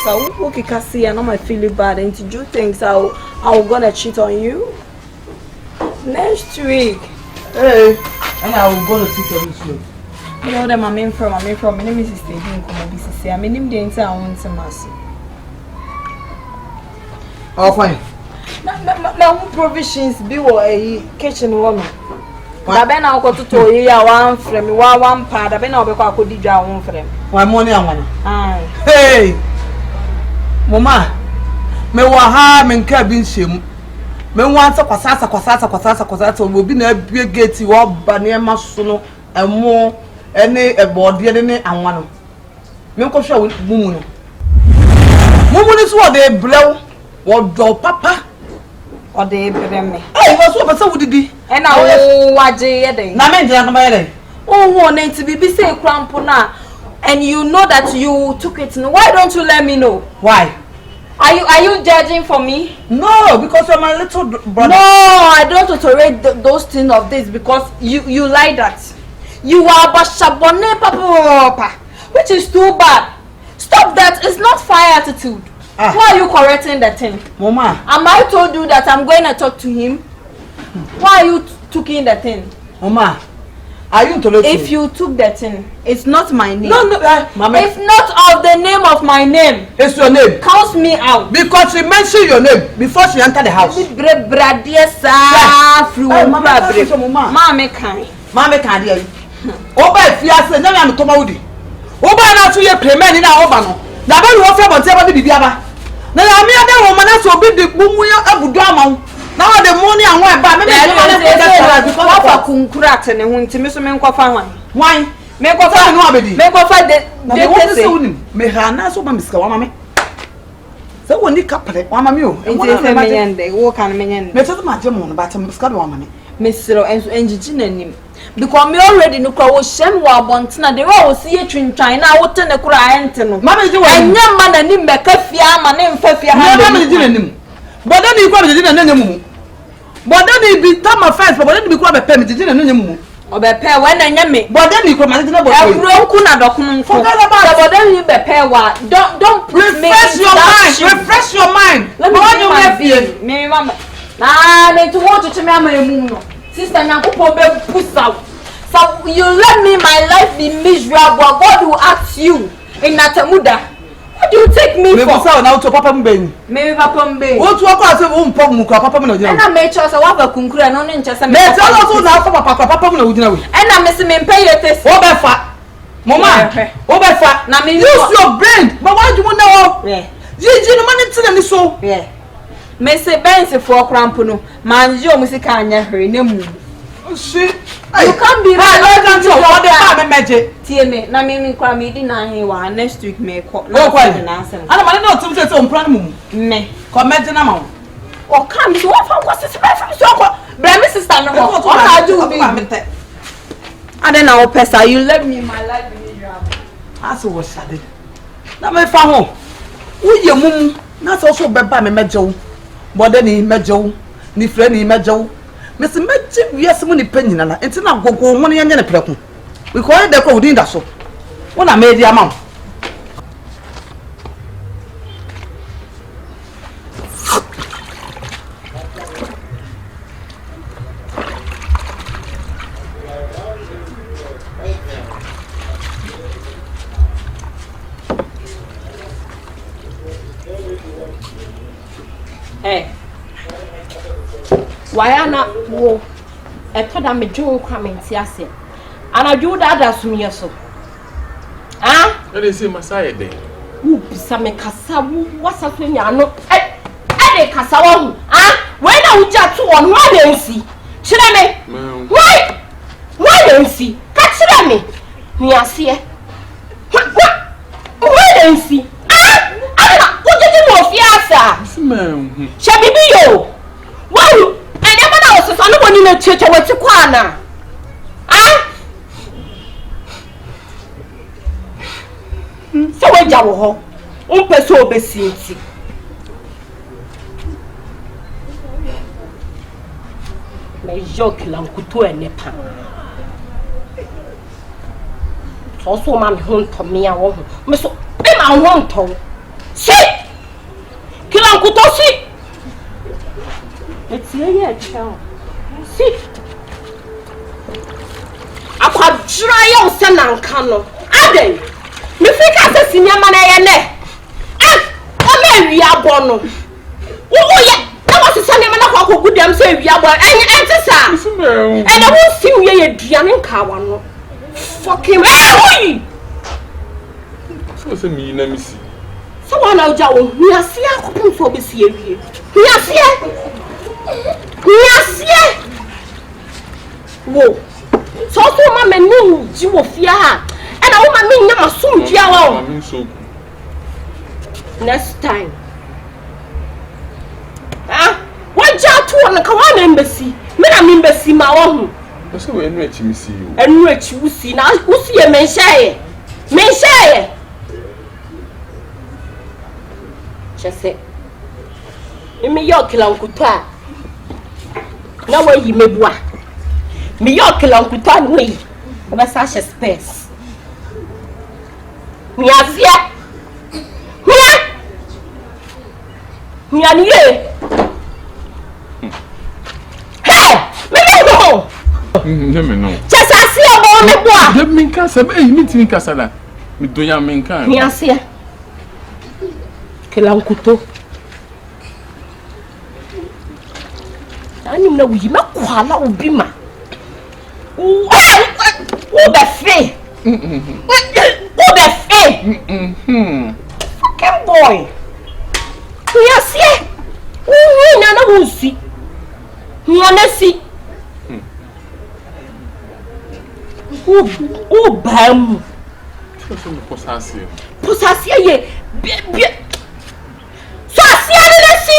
things I can see and I feel bad and to do things I'm gonna cheat on you next week. Hey, and I will go to cheat on you. You know that my name from my name is Stephen Kumasi. I mean, the entire I want to mass. Oh, fine. Now, provisions be a kitchen woman. But then I'll go to tell you one frame, one part. I've been over to do one frame. Why money I want? Hey, Momaa, me wa ha me nka bi nhyem. Me wan sa kwasasa will be na bie gate wo ba ne ma so no emo ene ebode ne anwa no. Me nko hwa mumu no. Mumu ni so wo de blew wo do papa. Or they bring me. Hey, what's what person would be? And now, what day? Na me nja na bayere. Oh, want to be say cramp na. And you know that you took it. Why don't you let me know? Why? Are you judging for me? No, because you're my little brother. No, I don't tolerate those things of this because you like that. You are bashabone papa, which is too bad. Stop that. It's not fire attitude. Why are you correcting the thing? Momaa. Am I told you that I'm going to talk to him? Why are you taking the thing? Momaa, are you tolerating? If you took the thing, it's not my name. No, Mama. It's not of the name of my name. It's your name. Count me out. Because she mentioned your name before she entered the house. Mommy kind. Mommy can't hear you. Oba fiase na me toma wudi. Oba na so ye premier ni na oba no. Na ba wo fe bonte ba bibi aba. Na ya me ada wo mana so obi de bumu ya abudu amawo. Na wa de money anwo e ba me me because of a kunkurat ne ho ntimi so me nkofa hwan. Hwan? Me nkofa no abedi. Me nkofa de say wonim. Me ha na so ba miska wa mame. Se woni kapre wa mame o. Enti se me yende wo kan me yende. Me tete ma je mo no ba tem miska do wa mame. Mesro enso enjiji nanim. Because me already no kwa wo shem wa bontina de wa wo sie twintwan na wo te ne kura ente no. Mama ji wa. Anya ma na nim be kafia ma ne mfa fia ha. Mama ji nanim. Bodo ni kwa ji na nanya mumu. Bodo ni bi tama first bodo ni bi kwa be pe mi ji na nanya mumu. Obepe we na nya me. Bodo ni kwa ma ji na bodo. Ebro nku na dokunu nku. Bodo ni bepe wa don't refresh your mind. Refresh your mind. Let me feel. Me mama. Na me to want to me ama emu no. Sister Nyankopon be push out. So you let me my life be miserable. God will ask you in Natamuda. What do you take me for? Me pusa na to papa mbeni. Me papa mbeni. Wo tu akwa se wo mpa mu kwa papa mu na ojina. Na me cho se wa fa kunkura no ne nche se me. Me tell us na fa papa mu na ojina we. Na me se me pay you this. Wo be fa. Momaa. Wo be fa. Na me use your brain. But why do you na wo? Yeah. Ji no mani tina ni so. Yeah. Me say bensi for crampo no manji o musika anya hwe na mu. Shit. You can't be right. I don't know what the meje. Tie me na me kwa me di na he wa next week me ko. Na mani no tum say o mpran mu. Me. Ko meje na ma wo. O come so what for sister be so ko. Bra me sister no ho. O na do be. And then our pesa you let me my life in your house. Aso wo sade. Na me fa ho. Wo ye mum na so beba me meje wo. Bode ni meje wo. Ni frɛ ni meje wo. Mesi meje wiase mu ni panyina na enti na gogo ho ne yenye ne preku. We call it the ko udin da so. Wo na me di ama. Hey. Why ana wo etoda me dwo kwa menti ase. Ana dwo da so me so. Ah? They say Masaya day. Wo bisa me kasa wo wasa so nya no. De kasa wo hu. Ah? We na wo ja to won wa na nsi. Kire me. Why? Why na nsi? Ka kire me. Ni ase e. Why na nsi? Ah? Ana wo je mo fi asa. Man. She bibi yo. Why? So no one in a church what you kwana. Ah? So we jawo ho. Person obesi nti. Me joke la nkuto ene pa. So man hon to me a wo. Me so be ma hon to. Se kutosi. It's here, Kell. See. Akwa dra ya ose na nka no. Ade. Me fika se sinyama na ye ne. O me wi abo no. Wo ye. Na wo se nyama na kwa kogudam se wi abo. Enti sa. E na wo sim ye duane nka wa no. Fucking hey! So me na misi. So one now jawo. Ni asia akopem fo be sie wie. Ni asia. Wo. So ma me ni ji wo fia ha. E na wo ma me nya masum dia wa. Next time. What ja to on ka wa na embassy. Me na me embassy ma wo hu. So we enu echi misi you. Enu echi wusi na wusi ye menhye. Menhye. Chese. Me yo kilankuto a. Na wa yi mebua. Me yo kilankuto a no yi. Oba sa she space. Mi afia. Mi aniye. Hey! Me no. Just I see about me boy. Dem min ka se me tin ka sala. Me donya min kan. Mi asia. Kilankuto. Ani na wi ma kwala obi ma. Wo be fe. Wo be fe. Fucking boy. Mi asia. Wo na na wo si. Mi anasi. O bam. Posasi ye. So asia na si.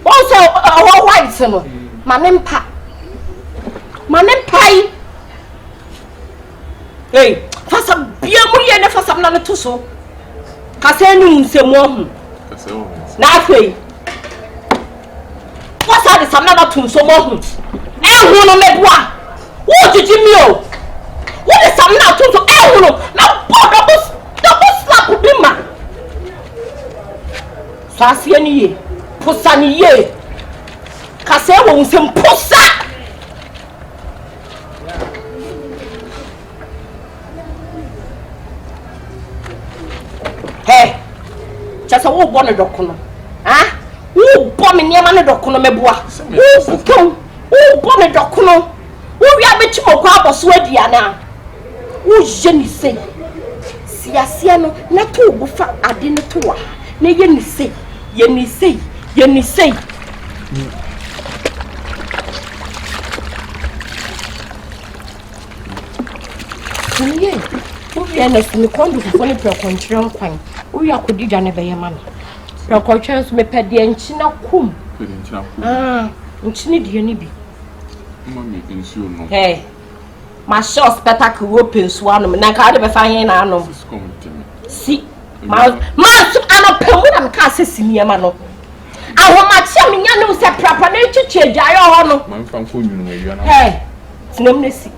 Also our white no. Manempa. Hey, fasa bia mu ye na fasa na to so. Kasa nu nsemu hu. Kasa o. Na afei. Wasa de samna na to so mo hu. Hu no meboa. Wo jiji mi o. Wo de samna to so hu no. Na double slap bi ma. So asia ni ye. Posa ni ye. Kasa wo nsem posa. Hey, just a wo born dokono. Ah? Wo born me niam na dokono meboa. Wo kon. Wo born dokono. Wo wi abechi mokwa aboso aduana. Wo je ni sei. Siasia no na to bo fa ade ne to wa. Na ye ni sei. Ye ni sei. Ye. Wo wi na sini kondo fo ne pre kontran kwan. Wo wi akodija ne be ye ma no. Pre kontran so me pede enchina kum. Nchini die ni bi. Mama pension no. Hey. My show spectacle open so anom na ka de be fa yen na anom. Si. Ma so anopem na me ka asesi niam no. Ahoma tia me nya no se prapa na chiche dwaye ho no. Man fan fo nyunu ma wi na. Hey. Tinem na si.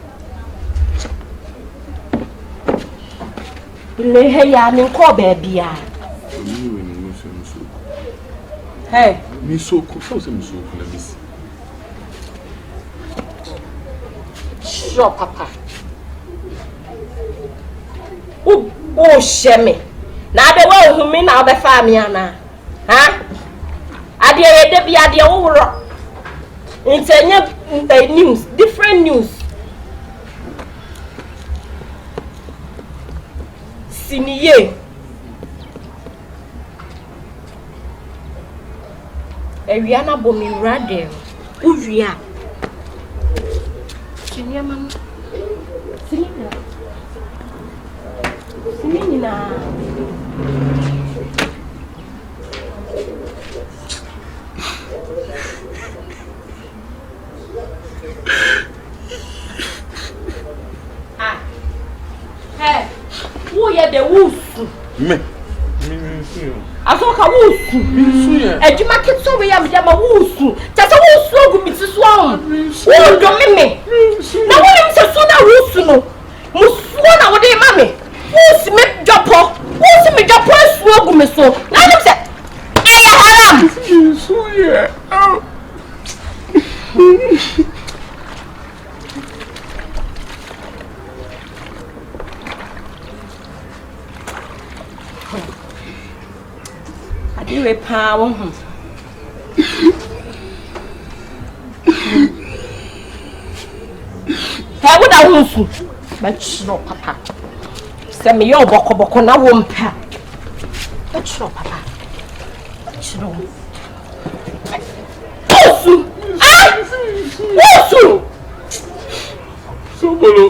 Le he ya ni ko ba bia. Hey. Me so ko so se me so ko na misi. Sure, papa. Oh, shame. Now the one who mean now the family, Anna. Huh? I did be at the old rock. It's news, different news. Siniye. Ariana Bomi Radem. Uvia. Senior mama. Sinina. Hey, who ye the wolf? Me. Asoka wusu. Ejuma kitso we am jama wusu. Tata wusu ogu mitisu ahun. Wo do meme. Na woni mse so na wusu no. Musuo na wode ma me. Wusu me jopo. Wusu me jopo asu ogu me so. Na nim se eya haram. I do a power. Hey, what I want to? But no, Papa. Send me your boko na won't pack. But no, Papa. But no. Osu! Ah! Osu! Sobolo.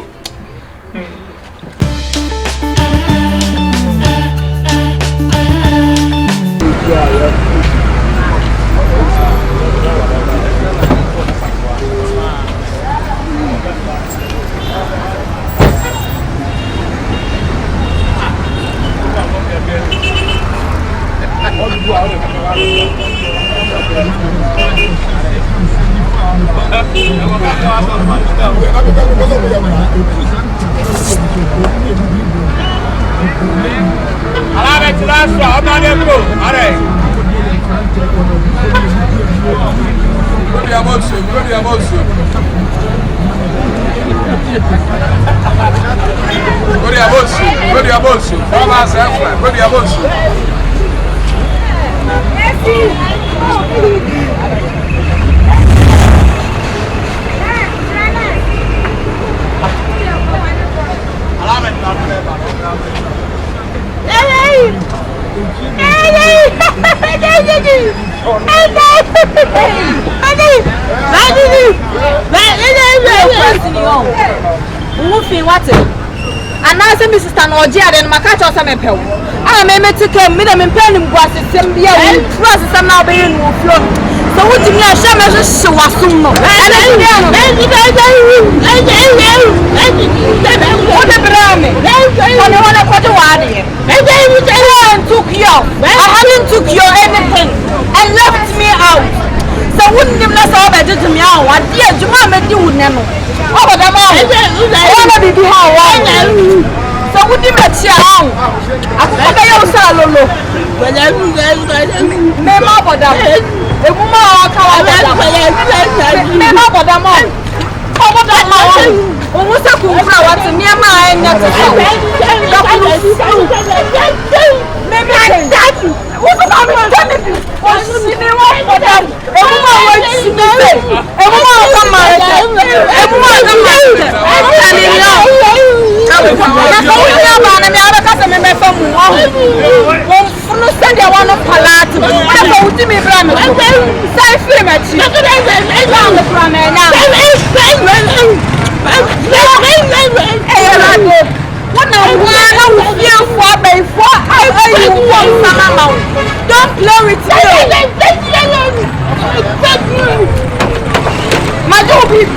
I may take a minimum pen and was a symbia and trust some now being flow. So what do you mean? Shall I just show us some more? Took you anything and left me out. So wouldn't you let all better to me out? What dear Jumma do never? Oh, but I'm all. I want to be behind. So would you let you out? I think I also lolo. When I remember about that. A woman or cow. Remember about them all. Over that one. Almost a cool flower to near my neck. Maybe I got you. What's about me? What's the name of that? Everyone wants to be there. Everyone will come out. Everyone will come out. Don't play with me. My job is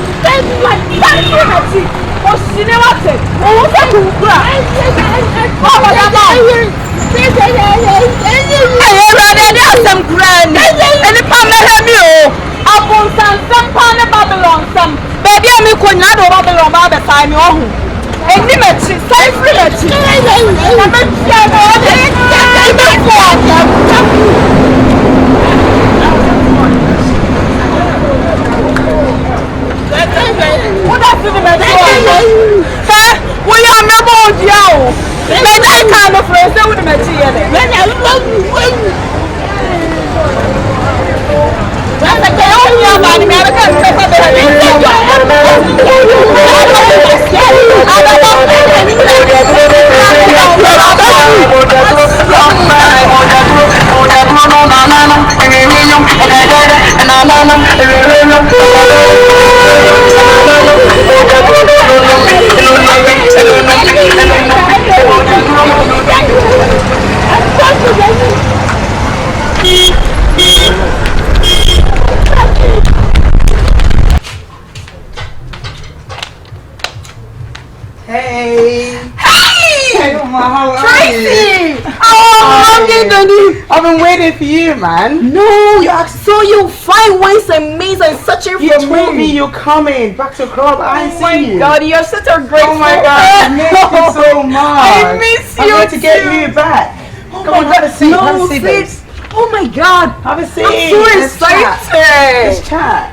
I've been waiting for you, man. No, I saw you 5 ways and means and searching for me. You told me you're coming back to club. I see you. Oh my God, you're such a great Oh my God, I miss you so much. I miss you. I'm going to get you back. Come on, have a seat. No, have a seat, babes. Oh my God! Have a seat. I'm so excited. Let's chat.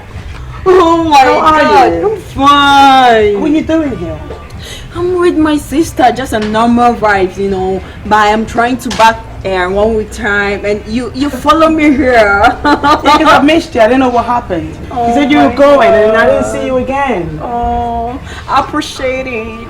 Oh my God! I'm fine. What are you doing here? I'm with my sister, just a normal vibes, you know. But I'm trying to back 1 week time, and you follow me here. Because I missed you. I didn't know what happened. Oh, you said you were going, and I didn't see you again. Oh, I appreciate it.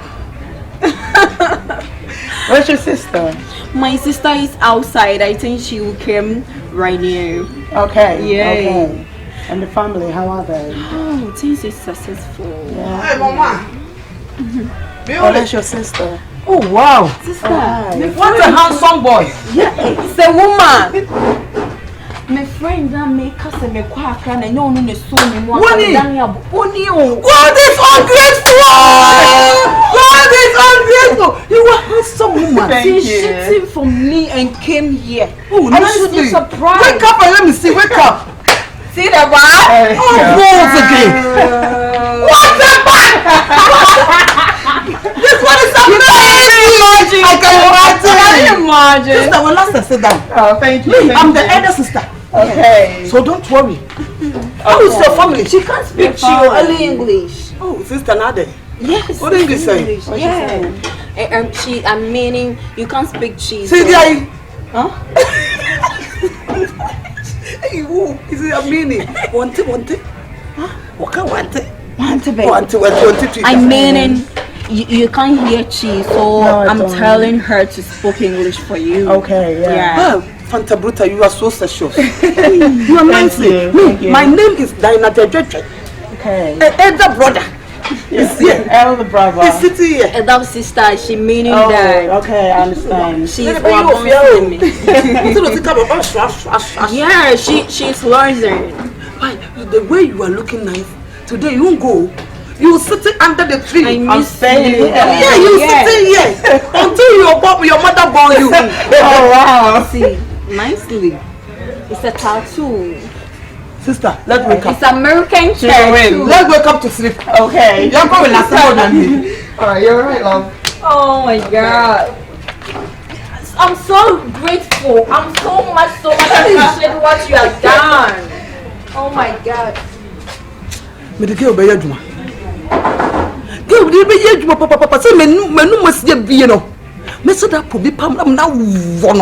Where's your sister? My sister is outside. I think she will come right now. Okay. Yeah. Okay. And the family, how are they? Oh, things is successful. Yeah. Hey, Momaa. Oh, that's your sister. Oh wow, sister. What a handsome boy. Yeah, it's a woman. My friend that make us a me quack and I know no so me more. God is ungrateful. God is ungrateful. You are a handsome woman. She shitting for me and came here. Oh, I nicely. should be surprised. Wake up and let me see. Wake up. See the man? Oh, balls again. What the man? This one is amazing. I can imagine. Sister, well, let's sit down. Oh, thank you. I'm the elder sister. Okay. So don't worry. How is your family? She can't speak only English. Oh, sister Nade. Yes. What English say? Yeah. I'm meaning you can't speak cheese. See the Huh? Hey, who is it? I mean, want it? Huh? What can want it? Want it, babe. Want it. I'm meaning you can't hear cheese, so No, I I'm don't. telling her to speak English for you. Okay, yeah. Yeah. Fanta Bruta, you are so sexuous. You are nice. My name is Daina. Okay. Elder brother. Is here. Elder brother. He's sitting here. Adult sister, she meaning Oh, that okay, I understand. she's Yeah, one me. Yeah, she's learning. Why? The way you are looking nice today, you won't go. You sitting under the tree. I miss staying you. here. Yeah, you sitting here until your mother born you. Oh wow. See, nicely. It's a tattoo. Sister, let's wake up. It's American tattoo. Let's wake up to sleep. Okay. You're going to Asamoh than me. Alright, you're right, love. Oh my God. I'm so grateful. I'm so much appreciate what you have done. Oh my God. Me the girl be yaduma. Girl be yaduma papa. Say menu must be no. Me so that po bi pam na wono.